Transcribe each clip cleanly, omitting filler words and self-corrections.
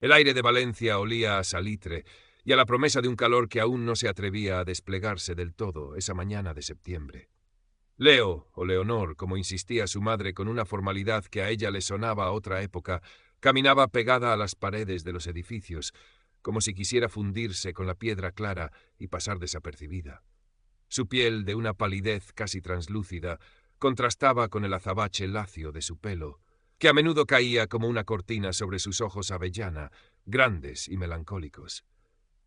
El aire de Valencia olía a salitre y a la promesa de un calor que aún no se atrevía a desplegarse del todo esa mañana de septiembre. Leo, o Leonor, como insistía su madre con una formalidad que a ella le sonaba a otra época, caminaba pegada a las paredes de los edificios, como si quisiera fundirse con la piedra clara y pasar desapercibida. Su piel, de una palidez casi translúcida, contrastaba con el azabache lacio de su pelo, que a menudo caía como una cortina sobre sus ojos avellana, grandes y melancólicos.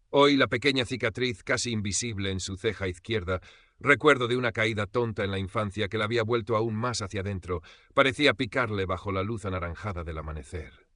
Hoy la pequeña cicatriz casi invisible en su ceja izquierda, recuerdo de una caída tonta en la infancia que la había vuelto aún más hacia adentro, parecía picarle bajo la luz anaranjada del amanecer.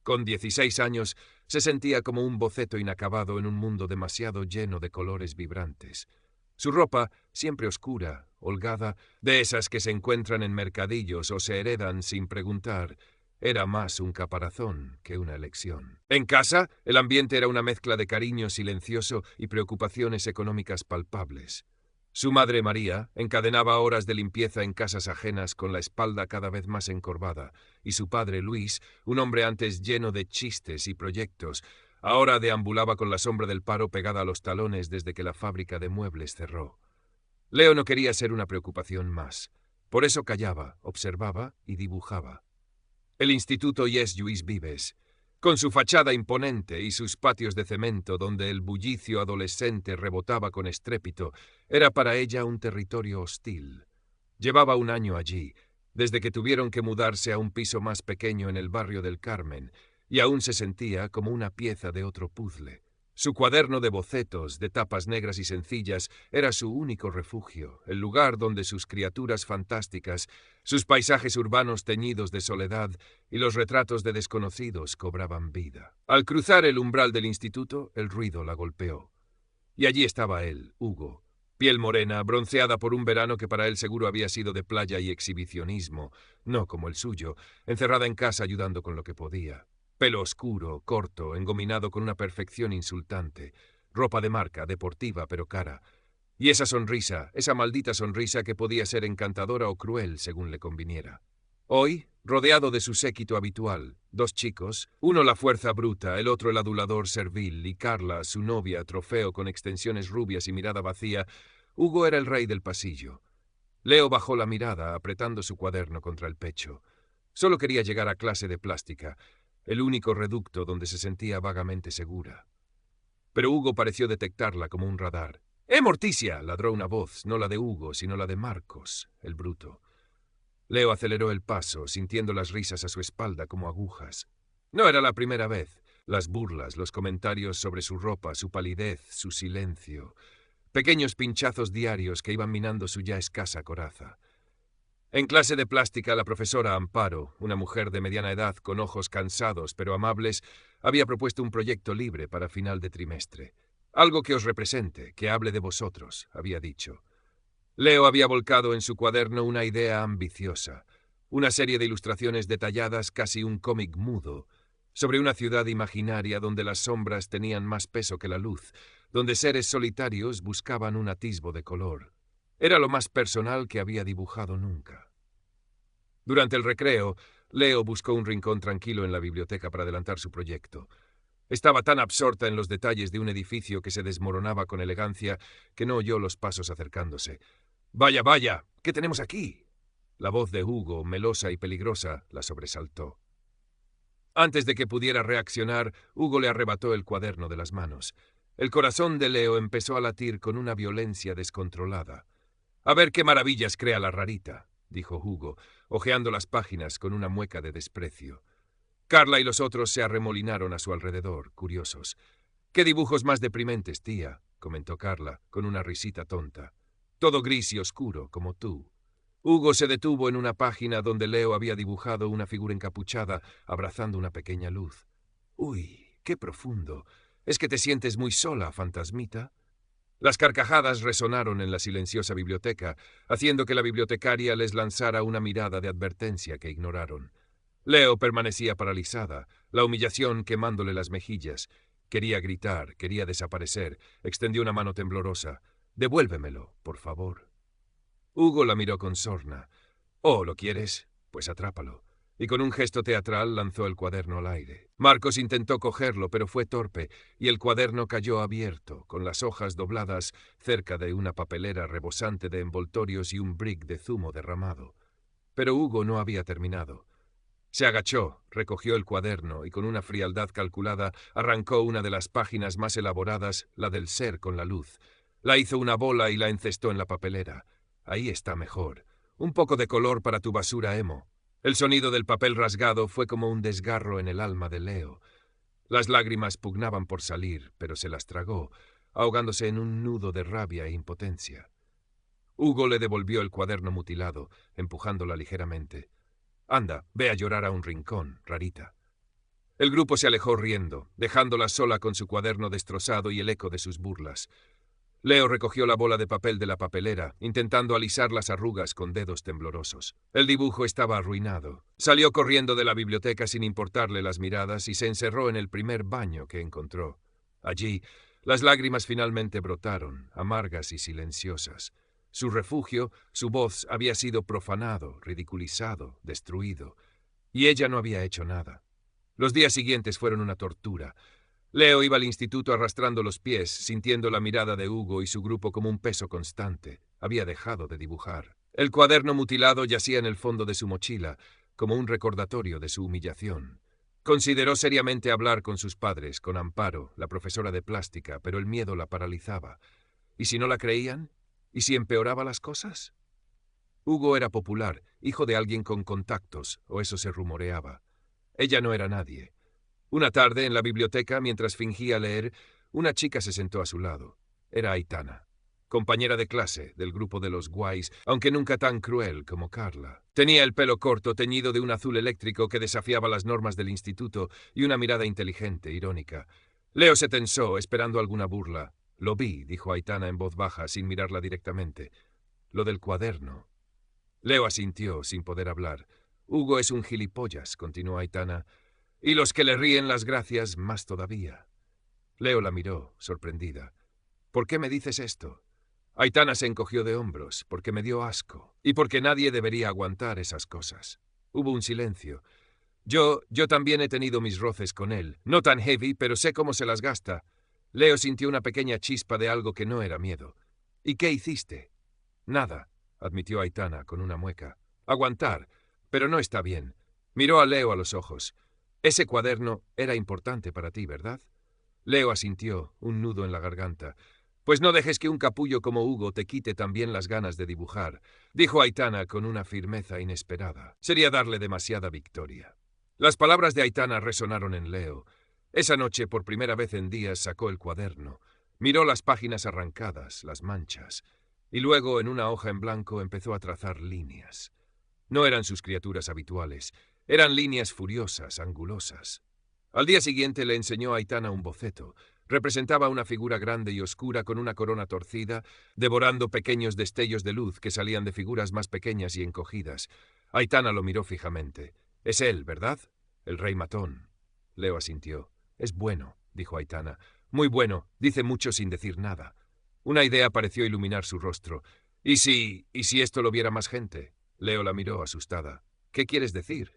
Con 16 años se sentía como un boceto inacabado en un mundo demasiado lleno de colores vibrantes. Su ropa, siempre oscura, holgada, de esas que se encuentran en mercadillos o se heredan sin preguntar, era más un caparazón que una elección. En casa, el ambiente era una mezcla de cariño silencioso y preocupaciones económicas palpables. Su madre María encadenaba horas de limpieza en casas ajenas con la espalda cada vez más encorvada, y su padre Luis, un hombre antes lleno de chistes y proyectos, ahora deambulaba con la sombra del paro pegada a los talones desde que la fábrica de muebles cerró. Leo no quería ser una preocupación más. Por eso callaba, observaba y dibujaba. El Instituto Yes Lluís Vives, con su fachada imponente y sus patios de cemento donde el bullicio adolescente rebotaba con estrépito, era para ella un territorio hostil. Llevaba un año allí, desde que tuvieron que mudarse a un piso más pequeño en el barrio del Carmen, y aún se sentía como una pieza de otro puzzle. Su cuaderno de bocetos, de tapas negras y sencillas, era su único refugio, el lugar donde sus criaturas fantásticas, sus paisajes urbanos teñidos de soledad y los retratos de desconocidos cobraban vida. Al cruzar el umbral del instituto, el ruido la golpeó. Y allí estaba él, Hugo, piel morena, bronceada por un verano que para él seguro había sido de playa y exhibicionismo, no como el suyo, encerrada en casa ayudando con lo que podía. Pelo oscuro, corto, engominado con una perfección insultante, ropa de marca, deportiva pero cara. Y esa sonrisa, esa maldita sonrisa que podía ser encantadora o cruel según le conviniera. Hoy, rodeado de su séquito habitual, dos chicos, uno la fuerza bruta, el otro el adulador servil, y Carla, su novia, trofeo con extensiones rubias y mirada vacía, Hugo era el rey del pasillo. Leo bajó la mirada, apretando su cuaderno contra el pecho. Solo quería llegar a clase de plástica, el único reducto donde se sentía vagamente segura. Pero Hugo pareció detectarla como un radar. Morticia! Ladró una voz, no la de Hugo, sino la de Marcos, el bruto. Leo aceleró el paso, sintiendo las risas a su espalda como agujas. No era la primera vez. Las burlas, los comentarios sobre su ropa, su palidez, su silencio. Pequeños pinchazos diarios que iban minando su ya escasa coraza. En clase de plástica, la profesora Amparo, una mujer de mediana edad con ojos cansados pero amables, había propuesto un proyecto libre para final de trimestre. Algo que os represente, que hable de vosotros, había dicho. Leo había volcado en su cuaderno una idea ambiciosa, una serie de ilustraciones detalladas, casi un cómic mudo, sobre una ciudad imaginaria donde las sombras tenían más peso que la luz, donde seres solitarios buscaban un atisbo de color. Era lo más personal que había dibujado nunca. Durante el recreo, Leo buscó un rincón tranquilo en la biblioteca para adelantar su proyecto. Estaba tan absorta en los detalles de un edificio que se desmoronaba con elegancia que no oyó los pasos acercándose. «Vaya, vaya, ¿qué tenemos aquí?» La voz de Hugo, melosa y peligrosa, la sobresaltó. Antes de que pudiera reaccionar, Hugo le arrebató el cuaderno de las manos. El corazón de Leo empezó a latir con una violencia descontrolada. «A ver qué maravillas crea la rarita», dijo Hugo, hojeando las páginas con una mueca de desprecio. Carla y los otros se arremolinaron a su alrededor, curiosos. «Qué dibujos más deprimentes, tía», comentó Carla, con una risita tonta. «Todo gris y oscuro, como tú». Hugo se detuvo en una página donde Leo había dibujado una figura encapuchada, abrazando una pequeña luz. «Uy, qué profundo. ¿Es que te sientes muy sola, fantasmita?» Las carcajadas resonaron en la silenciosa biblioteca, haciendo que la bibliotecaria les lanzara una mirada de advertencia que ignoraron. Leo permanecía paralizada, la humillación quemándole las mejillas. Quería gritar, quería desaparecer. Extendió una mano temblorosa. «Devuélvemelo, por favor». Hugo la miró con sorna. «Oh, ¿lo quieres? Pues atrápalo». y con un gesto teatral lanzó el cuaderno al aire. Marcos intentó cogerlo, pero fue torpe, y el cuaderno cayó abierto, con las hojas dobladas cerca de una papelera rebosante de envoltorios y un brick de zumo derramado. Pero Hugo no había terminado. Se agachó, recogió el cuaderno y con una frialdad calculada arrancó una de las páginas más elaboradas, la del ser con la luz. La hizo una bola y la encestó en la papelera. Ahí está mejor. Un poco de color para tu basura emo. El sonido del papel rasgado fue como un desgarro en el alma de Leo. Las lágrimas pugnaban por salir, pero se las tragó, ahogándose en un nudo de rabia e impotencia. Hugo le devolvió el cuaderno mutilado, empujándola ligeramente. Anda, ve a llorar a un rincón, rarita. El grupo se alejó riendo, dejándola sola con su cuaderno destrozado y el eco de sus burlas. Leo recogió la bola de papel de la papelera, intentando alisar las arrugas con dedos temblorosos. El dibujo estaba arruinado. Salió corriendo de la biblioteca sin importarle las miradas y se encerró en el primer baño que encontró. Allí, las lágrimas finalmente brotaron, amargas y silenciosas. Su refugio, su voz, había sido profanado, ridiculizado, destruido. Y ella no había hecho nada. Los días siguientes fueron una tortura. Leo iba al instituto arrastrando los pies, sintiendo la mirada de Hugo y su grupo como un peso constante. Había dejado de dibujar. El cuaderno mutilado yacía en el fondo de su mochila, como un recordatorio de su humillación. Consideró seriamente hablar con sus padres, con Amparo, la profesora de plástica, pero el miedo la paralizaba. ¿Y si no la creían? ¿Y si empeoraba las cosas? Hugo era popular, hijo de alguien con contactos, o eso se rumoreaba. Ella no era nadie. Una tarde, en la biblioteca, mientras fingía leer, una chica se sentó a su lado. Era Aitana, compañera de clase del grupo de los guays, aunque nunca tan cruel como Carla. Tenía el pelo corto, teñido de un azul eléctrico que desafiaba las normas del instituto y una mirada inteligente, irónica. Leo se tensó, esperando alguna burla. Lo vi, dijo Aitana en voz baja, sin mirarla directamente. Lo del cuaderno. Leo asintió, sin poder hablar. Hugo es un gilipollas, continuó Aitana. Y los que le ríen las gracias, más todavía. Leo la miró, sorprendida. ¿Por qué me dices esto? Aitana se encogió de hombros, porque me dio asco, y porque nadie debería aguantar esas cosas. Hubo un silencio. Yo también he tenido mis roces con él. No tan heavy, pero sé cómo se las gasta. Leo sintió una pequeña chispa de algo que no era miedo. ¿Y qué hiciste? Nada, admitió Aitana con una mueca. Aguantar, pero no está bien. Miró a Leo a los ojos. Ese cuaderno era importante para ti, ¿verdad? Leo asintió, un nudo en la garganta. Pues no dejes que un capullo como Hugo te quite también las ganas de dibujar, dijo Aitana con una firmeza inesperada. Sería darle demasiada victoria. Las palabras de Aitana resonaron en Leo. Esa noche, por primera vez en días, sacó el cuaderno. Miró las páginas arrancadas, las manchas, y luego, en una hoja en blanco, empezó a trazar líneas. No eran sus criaturas habituales. Eran líneas furiosas, angulosas. Al día siguiente le enseñó a Aitana un boceto. Representaba una figura grande y oscura con una corona torcida, devorando pequeños destellos de luz que salían de figuras más pequeñas y encogidas. Aitana lo miró fijamente. Es él, ¿verdad? El rey matón. Leo asintió. Es bueno, dijo Aitana. Muy bueno, dice mucho sin decir nada. Una idea pareció iluminar su rostro. ¿Y si esto lo viera más gente? Leo la miró asustada. ¿Qué quieres decir?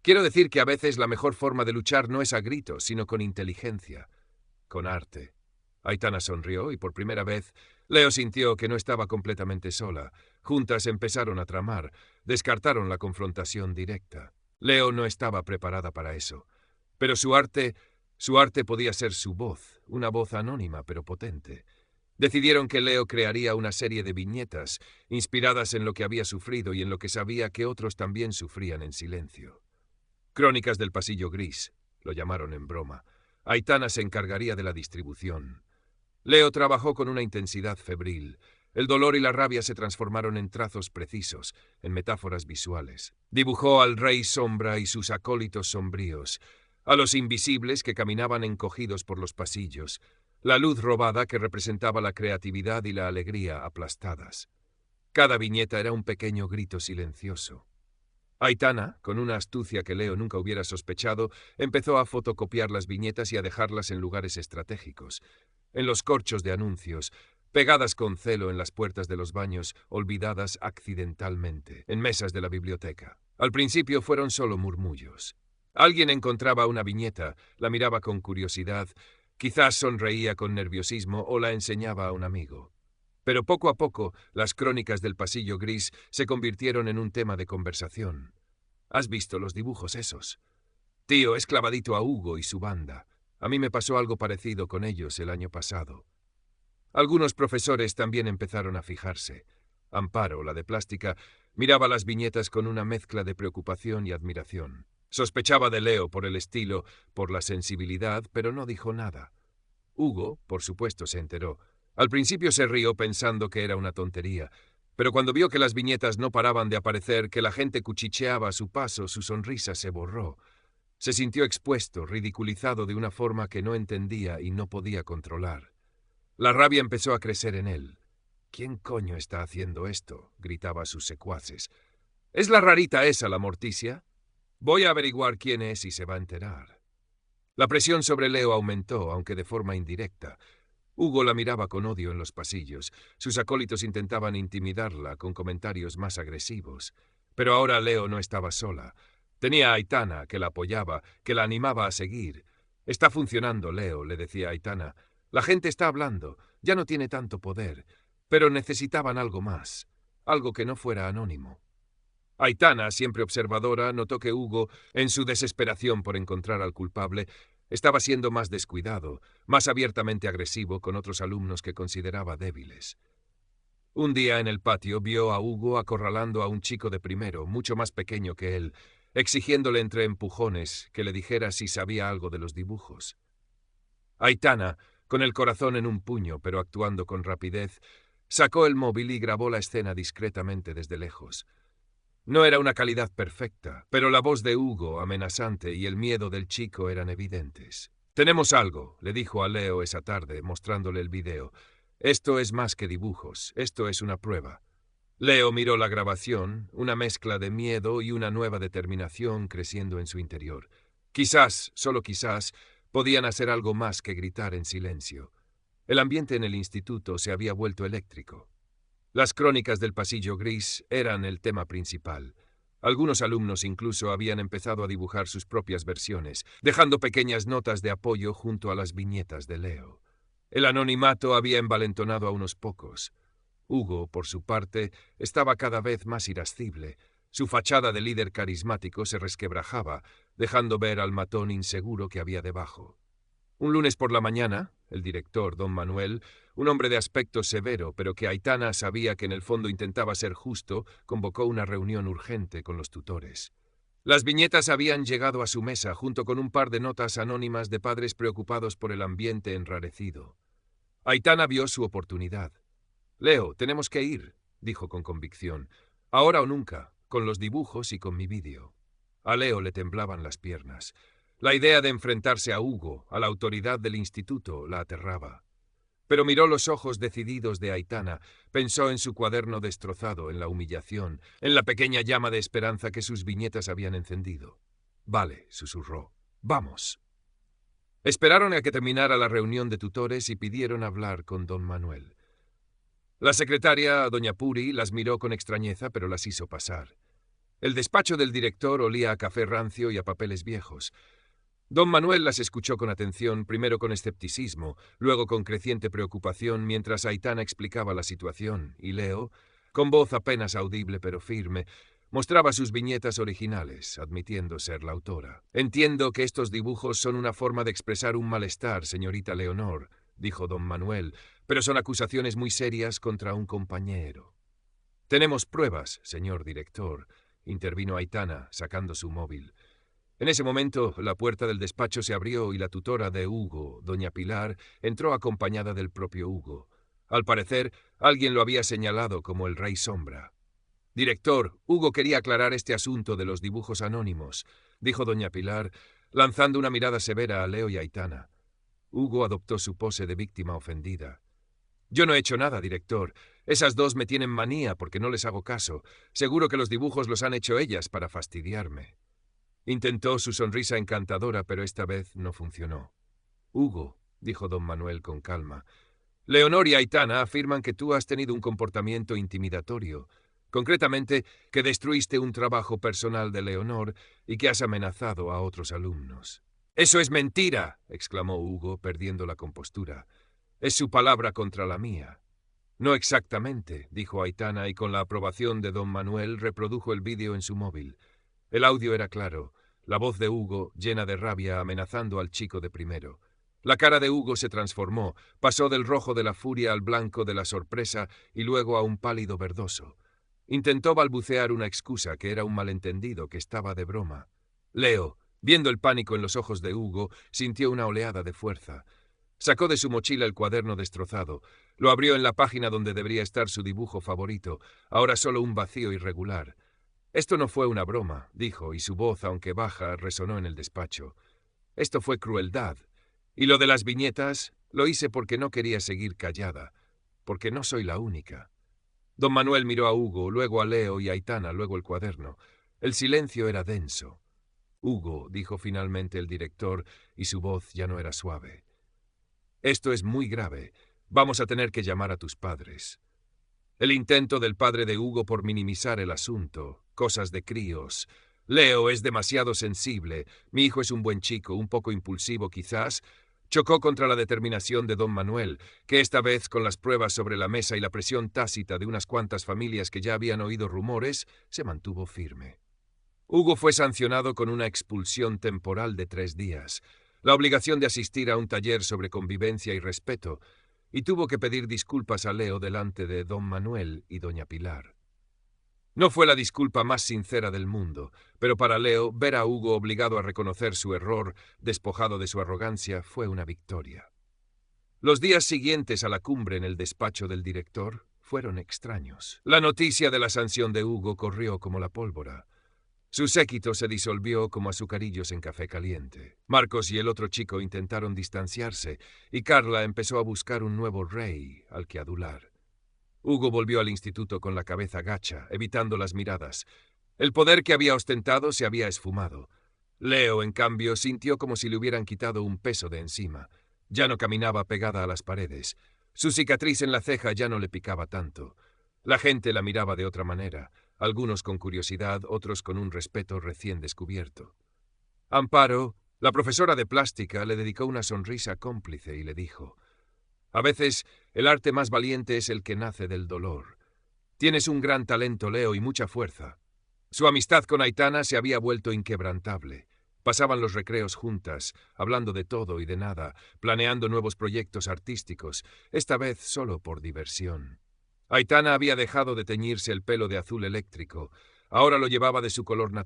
Quiero decir que a veces la mejor forma de luchar no es a gritos, sino con inteligencia, con arte. Aitana sonrió y por primera vez Leo sintió que no estaba completamente sola. Juntas empezaron a tramar, descartaron la confrontación directa. Leo no estaba preparada para eso. Pero su arte podía ser su voz, una voz anónima pero potente. Decidieron que Leo crearía una serie de viñetas, inspiradas en lo que había sufrido y en lo que sabía que otros también sufrían en silencio. Crónicas del pasillo gris, lo llamaron en broma. Aitana se encargaría de la distribución. Leo trabajó con una intensidad febril. El dolor y la rabia se transformaron en trazos precisos, en metáforas visuales. Dibujó al rey sombra y sus acólitos sombríos, a los invisibles que caminaban encogidos por los pasillos, la luz robada que representaba la creatividad y la alegría aplastadas. Cada viñeta era un pequeño grito silencioso. Aitana, con una astucia que Leo nunca hubiera sospechado, empezó a fotocopiar las viñetas y a dejarlas en lugares estratégicos, en los corchos de anuncios, pegadas con celo en las puertas de los baños, olvidadas accidentalmente, en mesas de la biblioteca. Al principio fueron solo murmullos. Alguien encontraba una viñeta, la miraba con curiosidad, quizás sonreía con nerviosismo o la enseñaba a un amigo. Pero poco a poco, las crónicas del pasillo gris se convirtieron en un tema de conversación. ¿Has visto los dibujos esos? Tío, es clavadito a Hugo y su banda. A mí me pasó algo parecido con ellos el año pasado. Algunos profesores también empezaron a fijarse. Amparo, la de plástica, miraba las viñetas con una mezcla de preocupación y admiración. Sospechaba de Leo por el estilo, por la sensibilidad, pero no dijo nada. Hugo, por supuesto, se enteró. Al principio se rió pensando que era una tontería, pero cuando vio que las viñetas no paraban de aparecer, que la gente cuchicheaba a su paso, su sonrisa se borró. Se sintió expuesto, ridiculizado de una forma que no entendía y no podía controlar. La rabia empezó a crecer en él. ¿Quién coño está haciendo esto?, gritaba a sus secuaces. ¿Es la rarita esa la Morticia? Voy a averiguar quién es y se va a enterar. La presión sobre Leo aumentó, aunque de forma indirecta. Hugo la miraba con odio en los pasillos. Sus acólitos intentaban intimidarla con comentarios más agresivos. Pero ahora Leo no estaba sola. Tenía a Aitana, que la apoyaba, que la animaba a seguir. Está funcionando, Leo, le decía Aitana. La gente está hablando, ya no tiene tanto poder, pero necesitaban algo más, algo que no fuera anónimo. Aitana, siempre observadora, notó que Hugo, en su desesperación por encontrar al culpable, estaba siendo más descuidado, más abiertamente agresivo con otros alumnos que consideraba débiles. Un día en el patio vio a Hugo acorralando a un chico de primero, mucho más pequeño que él, exigiéndole entre empujones que le dijera si sabía algo de los dibujos. Aitana, con el corazón en un puño pero actuando con rapidez, sacó el móvil y grabó la escena discretamente desde lejos. No era una calidad perfecta, pero la voz de Hugo, amenazante, y el miedo del chico eran evidentes. «Tenemos algo», le dijo a Leo esa tarde, mostrándole el video. «Esto es más que dibujos, esto es una prueba». Leo miró la grabación, una mezcla de miedo y una nueva determinación creciendo en su interior. Quizás, solo quizás, podían hacer algo más que gritar en silencio. El ambiente en el instituto se había vuelto eléctrico. Las crónicas del pasillo gris eran el tema principal. Algunos alumnos incluso habían empezado a dibujar sus propias versiones, dejando pequeñas notas de apoyo junto a las viñetas de Leo. El anonimato había envalentonado a unos pocos. Hugo, por su parte, estaba cada vez más irascible. Su fachada de líder carismático se resquebrajaba, dejando ver al matón inseguro que había debajo. Un lunes por la mañana, el director, don Manuel, un hombre de aspecto severo, pero que Aitana sabía que en el fondo intentaba ser justo, convocó una reunión urgente con los tutores. Las viñetas habían llegado a su mesa junto con un par de notas anónimas de padres preocupados por el ambiente enrarecido. Aitana vio su oportunidad. «Leo, tenemos que ir», dijo con convicción. «Ahora o nunca, con los dibujos y con mi vídeo». A Leo le temblaban las piernas. La idea de enfrentarse a Hugo, a la autoridad del instituto, la aterraba. Pero miró los ojos decididos de Aitana, pensó en su cuaderno destrozado, en la humillación, en la pequeña llama de esperanza que sus viñetas habían encendido. «Vale», susurró. «Vamos». Esperaron a que terminara la reunión de tutores y pidieron hablar con don Manuel. La secretaria, doña Puri, las miró con extrañeza, pero las hizo pasar. El despacho del director olía a café rancio y a papeles viejos. Don Manuel las escuchó con atención, primero con escepticismo, luego con creciente preocupación, mientras Aitana explicaba la situación, y Leo, con voz apenas audible pero firme, mostraba sus viñetas originales, admitiendo ser la autora. «Entiendo que estos dibujos son una forma de expresar un malestar, señorita Leonor», dijo don Manuel, «pero son acusaciones muy serias contra un compañero». «Tenemos pruebas, señor director», intervino Aitana, sacando su móvil. En ese momento, la puerta del despacho se abrió y la tutora de Hugo, doña Pilar, entró acompañada del propio Hugo. Al parecer, alguien lo había señalado como el Rey Sombra. «Director, Hugo quería aclarar este asunto de los dibujos anónimos», dijo doña Pilar, lanzando una mirada severa a Leo y Aitana. Hugo adoptó su pose de víctima ofendida. «Yo no he hecho nada, director. Esas dos me tienen manía porque no les hago caso. Seguro que los dibujos los han hecho ellas para fastidiarme». Intentó su sonrisa encantadora, pero esta vez no funcionó. «Hugo», dijo don Manuel con calma, «Leonor y Aitana afirman que tú has tenido un comportamiento intimidatorio. Concretamente, que destruiste un trabajo personal de Leonor y que has amenazado a otros alumnos. «¡Eso es mentira!», exclamó Hugo, perdiendo la compostura. «Es su palabra contra la mía». «No exactamente», dijo Aitana, y con la aprobación de don Manuel reprodujo el vídeo en su móvil. El audio era claro, la voz de Hugo llena de rabia amenazando al chico de primero. La cara de Hugo se transformó, pasó del rojo de la furia al blanco de la sorpresa y luego a un pálido verdoso. Intentó balbucear una excusa, que era un malentendido, que estaba de broma. Leo, viendo el pánico en los ojos de Hugo, sintió una oleada de fuerza. Sacó de su mochila el cuaderno destrozado, lo abrió en la página donde debería estar su dibujo favorito, ahora solo un vacío irregular. «Esto no fue una broma», dijo, y su voz, aunque baja, resonó en el despacho. «Esto fue crueldad. Y lo de las viñetas, lo hice porque no quería seguir callada, porque no soy la única». Don Manuel miró a Hugo, luego a Leo y a Aitana, luego el cuaderno. El silencio era denso. «Hugo», dijo finalmente el director, y su voz ya no era suave. «Esto es muy grave. Vamos a tener que llamar a tus padres». El intento del padre de Hugo por minimizar el asunto. «Cosas de críos. Leo es demasiado sensible. Mi hijo es un buen chico, un poco impulsivo quizás». Chocó contra la determinación de don Manuel, que esta vez, con las pruebas sobre la mesa y la presión tácita de unas cuantas familias que ya habían oído rumores, se mantuvo firme. Hugo fue sancionado con una expulsión temporal de 3 días, la obligación de asistir a un taller sobre convivencia y respeto, y tuvo que pedir disculpas a Leo delante de don Manuel y doña Pilar. No fue la disculpa más sincera del mundo, pero para Leo, ver a Hugo obligado a reconocer su error, despojado de su arrogancia, fue una victoria. Los días siguientes a la cumbre en el despacho del director fueron extraños. La noticia de la sanción de Hugo corrió como la pólvora. Su séquito se disolvió como azucarillos en café caliente. Marcos y el otro chico intentaron distanciarse, y Carla empezó a buscar un nuevo rey al que adular. Hugo volvió al instituto con la cabeza gacha, evitando las miradas. El poder que había ostentado se había esfumado. Leo, en cambio, sintió como si le hubieran quitado un peso de encima. Ya no caminaba pegada a las paredes. Su cicatriz en la ceja ya no le picaba tanto. La gente la miraba de otra manera, algunos con curiosidad, otros con un respeto recién descubierto. Amparo, la profesora de plástica, le dedicó una sonrisa cómplice y le dijo: «A veces, el arte más valiente es el que nace del dolor. Tienes un gran talento, Leo, y mucha fuerza». Su amistad con Aitana se había vuelto inquebrantable. Pasaban los recreos juntas, hablando de todo y de nada, planeando nuevos proyectos artísticos, esta vez solo por diversión. Aitana había dejado de teñirse el pelo de azul eléctrico. Ahora lo llevaba de su color natural.